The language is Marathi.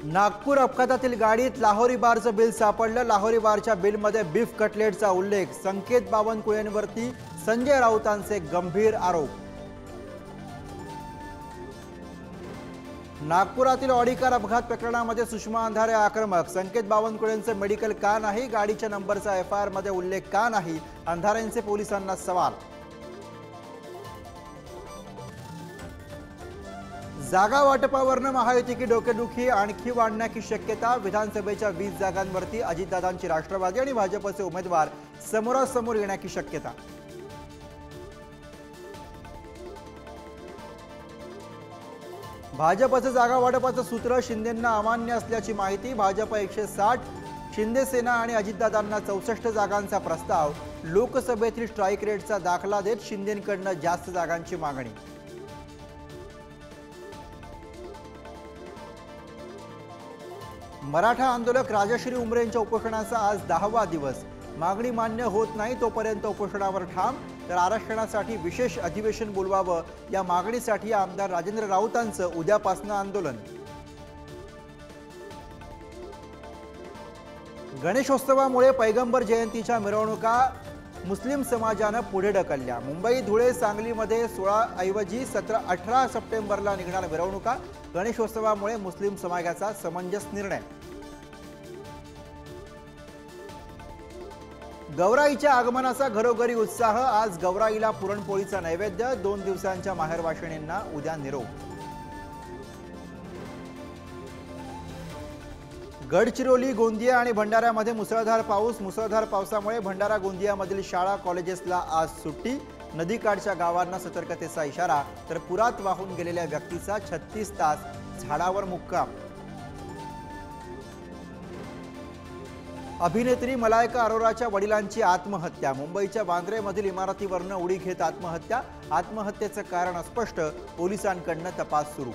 नागपूर अपघातातील गाडीत लाहोरी बारचं बिल सापडलं। लाहोरी बारच्या बिलमध्ये बीफ कटलेटचा उल्लेख। संकेत बावनकुळेंवरती संजय राऊतांचे गंभीर आरोप। नागपुरातील ऑडी कार अपघात प्रकरणामध्ये सुषमा अंधारे आक्रमक। संकेत बावनकुळेंचे मेडिकल का नाही, गाडीच्या नंबरचा एफआयआर मध्ये उल्लेख का नाही, अंधारेंचे पोलिसांना सवाल। जागा वाटपावरनं महायुतीची डोकेदुखी आणखी वाढण्याची शक्यता। विधानसभेच्या 20 जागांवरती अजितदादांची राष्ट्रवादी आणि भाजपचे उमेदवार समोरासमोर येण्याची शक्यता। भाजपचं जागा वाटपाचं सूत्र शिंदेंना अमान्य असल्याची माहिती। भाजप 160, शिंदे सेना आणि अजितदादांना 64 जागांचा प्रस्ताव। लोकसभेतील स्ट्राईक रेटचा दाखला देत शिंदेंकडून जास्त जागांची मागणी। मराठा आंदोलक राजश्री उमरेंच्या उपोषणाचा आज 10वा दिवस। मागणी मान्य होत नाही तोपर्यंत उपोषणावर ठाम। तर आरक्षणासाठी विशेष अधिवेशन बोलवावं या मागणीसाठी आमदार राजेंद्र राऊतांचं उद्यापासून आंदोलन। गणेशोत्सवामुळे पैगंबर जयंतीच्या मिरवणुका मुस्लिम समाजानं पुढे ढकलल्या। मुंबई, धुळे, सांगलीमध्ये 16 ऐवजी 17-18 सप्टेंबरला निघणार मिरवणुका। गणेशोत्सवामुळे मुस्लिम समाजाचा समंजस निर्णय। गौराईच्या आगमनाचा घरोघरी उत्साह। आज गौराईला पुरणपोळीचा नैवेद्य। 2 दिवसांच्या माहेरवाशिणींना उद्या निरोप। गडचिरोली, गोंदिया आणि भंडाऱ्यामध्ये मुसळधार पाऊस। मुसळधार पावसामुळे भंडारा, गोंदियामधील शाळा कॉलेजेसला आज सुट्टी। नदीकाठच्या गावांना सतर्कतेचा इशारा। तर पुरात वाहून गेलेल्या व्यक्तीचा 36 तास झाडावर मुक्काम। अभिनेत्री मलायका अरोराच्या वडिलांची आत्महत्या। मुंबईच्या वांद्रेमधील इमारतीवरनं उडी घेत आत्महत्या। आत्महत्येचं कारण अस्पष्ट, पोलिसांकडून तपास सुरू।